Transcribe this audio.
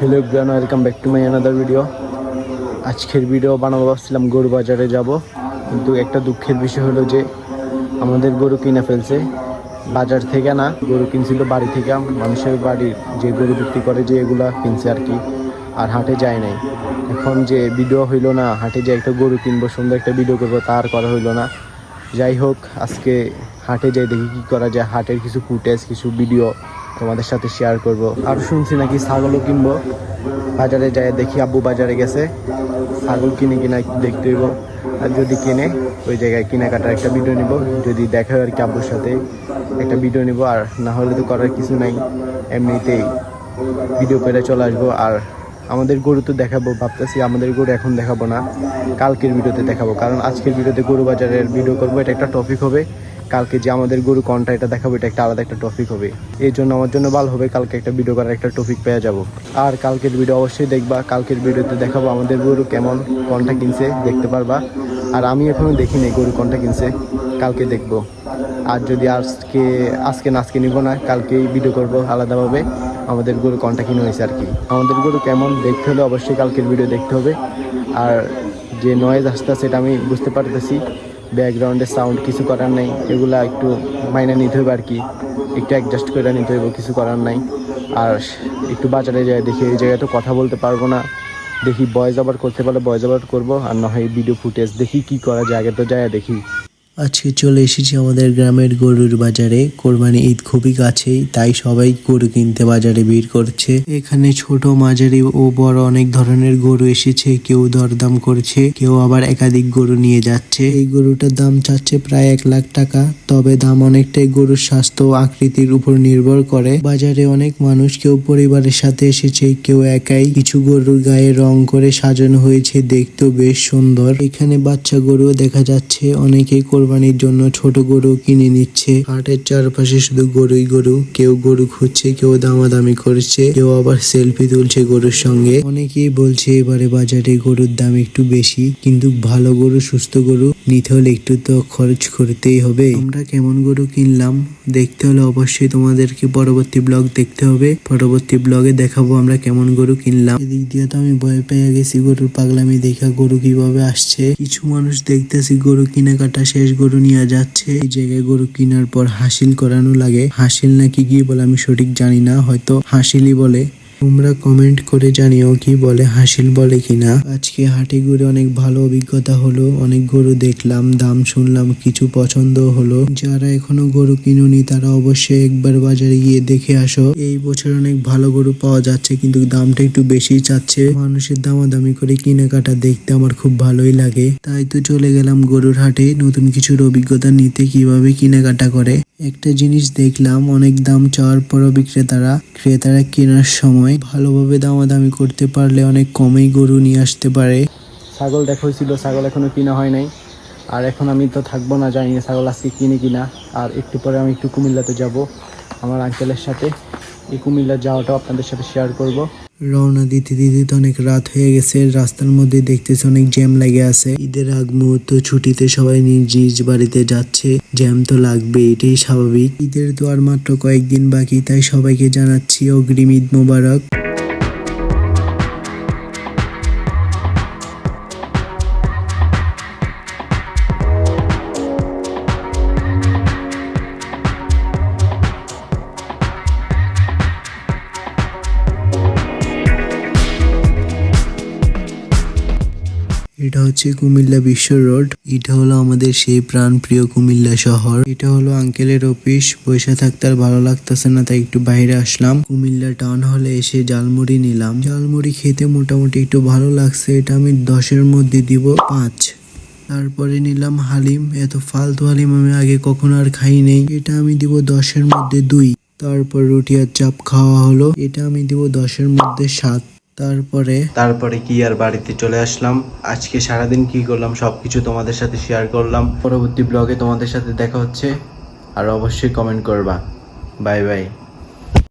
Hello everyone, welcome back to my another video. আজকের video বানাবো ভাবছিলাম গরু বাজারে যাব, কিন্তু একটা দুঃখের বিষয় হলো যে আমাদের গরু কিনে ফেলছে। বাজার থেকে না, গরু কিনছিল বাড়ি থেকে, মানুষের বাড়ির যে গরু বিক্রি করে যে এগুলা কিনছে আর কি, আর হাটে যায় নাই। এখন যে ভিডিও হইলো না, হাটে যে একটা গরু কিনবো, সুন্দর একটা ভিডিও করবো, তা আর করা হইলো না। যাই হোক, আজকে হাটে যাই, দেখি কী করা যায়। হাটের কিছু ফুটেজ, কিছু ভিডিও তোমাদের সাথে শেয়ার করব। আর শুনছি নাকি ছাগলও কিনবো। বাজারে যাই দেখি, আব্বু বাজারে গেছে, ছাগল কিনে কিনা একটু দেখতে হইব। আর যদি কিনে, ওই জায়গায় কেনাকাটার একটা ভিডিও নিব। যদি দেখা হয় আর কি আব্বুর সাথে, একটা ভিডিও নিব। আর না হলে তো করার কিছু নাই, এমনিতেই ভিডিও করে চলে আসবো। আর আমাদের গরু তো দেখাবো, ভাবতেছি আমাদের গরু এখন দেখাবো না, কালকের ভিডিওতে দেখাবো। কারণ আজকের ভিডিওতে গরু বাজারের ভিডিও করবো, এটা একটা টপিক হবে। কালকে যে আমাদের গরু কোনটা এটা দেখাবো, এটা একটা আলাদা একটা টপিক হবে। এই জন্য আমার জন্য ভালো হবে, কালকে একটা ভিডিও করার একটা টপিক পেয়ে যাব। আর কালকের ভিডিও অবশ্যই দেখবা, কালকের ভিডিওতে দেখাবো আমাদের গরু কেমন, কোনটা কিনছে দেখতে পারবা। আর আমি এখনও দেখিনি গরু কোনটা কিনছে, কালকে দেখবো। আর যদি আজকে নিব না, কালকেই ভিডিও করব আলাদাভাবে আমাদের গরু কোনটা কিনে হয়েছে আর কি। আমাদের গরু কেমন দেখতে হলে অবশ্যই কালকের ভিডিও দেখতে হবে। আর যে নয়েজ আসতে সেটা আমি বুঝতে পারতেছি, ব্যাকগ্রাউন্ডের সাউন্ড, কিছু করার নাই, এগুলা একটু মাইনে নিতে হবে আর কি, একটু অ্যাডজাস্ট করে নিতে হবে, কিছু করার নাই। আর একটু বাজারে যায় দেখি, এই জায়গায় তো কথা বলতে পারবো না, দেখি ভয়েস ওভার করতে পারলে ভয়েস ওভার করবো, আর না হয় ভিডিও ফুটেজ দেখি কি করা যায়। আগে তো যায় দেখি। আজকে চলে এসেছি আমাদের গ্রামের গরুর বাজারে। কোরবানি ঈদ খুবই কাছেই, তাই সবাই গরু কিনতে বাজারে ভিড় করছে। এখানে ছোট, মাঝারি ও বড় অনেক ধরনের গরু এসেছে। কেউ দরদাম করছে, কেউ আবার একাধিক গরু নিয়ে যাচ্ছে। এই গরুটার দাম চাচ্ছে প্রায় 1 লাখ টাকা, তবে দাম অনেকটাই গরুর স্বাস্থ্য ও আকৃতির উপর নির্ভর করে। বাজারে অনেক মানুষ, কেউ পরিবারের সাথে এসেছে, কেউ একাই। কিছু গরুর গায়ে রং করে সাজানো হয়েছে, দেখতেও বেশ সুন্দর। এখানে বাচ্চা গরুও দেখা যাচ্ছে। অনেকেই কোরবানির জন্য ছোট গরু কিনে নিচ্ছে। হাটের চারপাশে শুধু গরুই গরু, কেউ গরু খুঁজছে, কেউ দামাদামি করছে, কেউ আবার সেলফি তুলছে গরুর সঙ্গে। অনেকেই বলছে এবারে বাজারে গরুর দাম একটু বেশি, কিন্তু ভালো গরু, সুস্থ গরু নিতে হলে একটু তো খরচ করতেই হবে। আমরা কেমন গরু কিনলাম দেখতে হলে অবশ্যই তোমাদেরকে পরবর্তী ব্লগ দেখতে হবে। পরবর্তী ব্লগে দেখাবো আমরা কেমন গরু কিনলাম। এদিক দিয়ে তো আমি ভয় পেয়ে গেছি গরুর পাগলামি দেখা, গরু কিভাবে আসছে। কিছু মানুষ দেখতেছি গরু কেনাকাটা শেষ, গরু নিয়ে যাচ্ছে। এই জায়গায় গরু কেনার পর হাসিল করানো লাগে। হাসিল নাকি কি বলে আমি সঠিক জানি না, হয়তো হাসিলই বলে। তোমরা কমেন্ট করে জানিও কি বলে, হাসিল বলে কিনা। আজকে হাটে ঘুরে অনেক ভালো অভিজ্ঞতা হলো। অনেক গরু দেখলাম, দাম শুনলাম, কিছু পছন্দ হলো। যারা এখনো গরু কিনুনি তারা অবশ্যই একবার বাজারে গিয়ে দেখে আসো। এই বছর অনেক ভালো গরু পাওয়া যাচ্ছে, কিন্তু দামটা একটু বেশি চাচ্ছে। মানুষের দামাদামি করে কেনাকাটা দেখতে আমার খুব ভালোই লাগে। তাই তো চলে গেলাম গরুর হাটে নতুন কিছুর অভিজ্ঞতা নিতে, কিভাবে কেনাকাটা করে। একটা জিনিস দেখলাম, অনেক দাম চাওয়ার পরও ক্রেতারা কেনার সময় ভালোভাবে দামাদামি করতে পারলে অনেক কমেই গরু নিয়ে আসতে পারে। ছাগল দেখা হয়েছিল, ছাগল এখনো কিনা হয় নাই। আর এখন আমি তো থাকবো না, জানি না ছাগল আজকে কিনে কিনা। আর একটু পরে আমি একটু কুমিল্লাতে যাব আমার আঙ্কেলের সাথে। এই কুমিল্লা যাওয়াটাও আপনাদের সাথে শেয়ার করব। রওনা দিতে দিতে তো অনেক রাত হয়ে গেছে। রাস্তার মধ্যে দেখতেছি অনেক জ্যাম লেগে আছে। ঈদের আগ মুহূর্ত, ছুটিতে সবাই নিজ নিজ বাড়িতে যাচ্ছে, জ্যাম তো লাগবে, এটাই স্বাভাবিক। ঈদের তো আর মাত্র কয়েকদিন বাকি, তাই সবাইকে জানাচ্ছি অগ্রিম ঈদ মোবারক। এটা হচ্ছে কুমিল্লা বিশ্ব রোড। এটা হলো আমাদের সেই প্রাণ প্রিয় কুমিল্লা শহর। এটা হলো আঙ্কেলের অফিস। পয়সা থাকতে আর ভালো লাগতেছে না, তাই একটু বাইরে আসলাম। কুমিল্লা টাউন হলে এসে জালমুড়ি নিলাম। জালমুড়ি খেতে মোটামুটি একটু ভালো লাগছে, এটা আমি 10-এর মধ্যে দিব 5। তারপরে নিলাম হালিম। এত ফালতু হালিম আমি আগে কখনো আর খাই নেই, এটা আমি দিব 10-এর মধ্যে 2। তারপর রুটি আর চাপ খাওয়া হলো, এটা আমি দিব 10-এর মধ্যে 7। তারপরে কি আর বাড়িতে চলে আসলাম। আজকে সারাদিন কি করলাম সবকিছু তোমাদের সাথে শেয়ার করলাম। পরবর্তী ব্লগে তোমাদের সাথে দেখা হচ্ছে, আর অবশ্যই কমেন্ট করবা। Bye bye.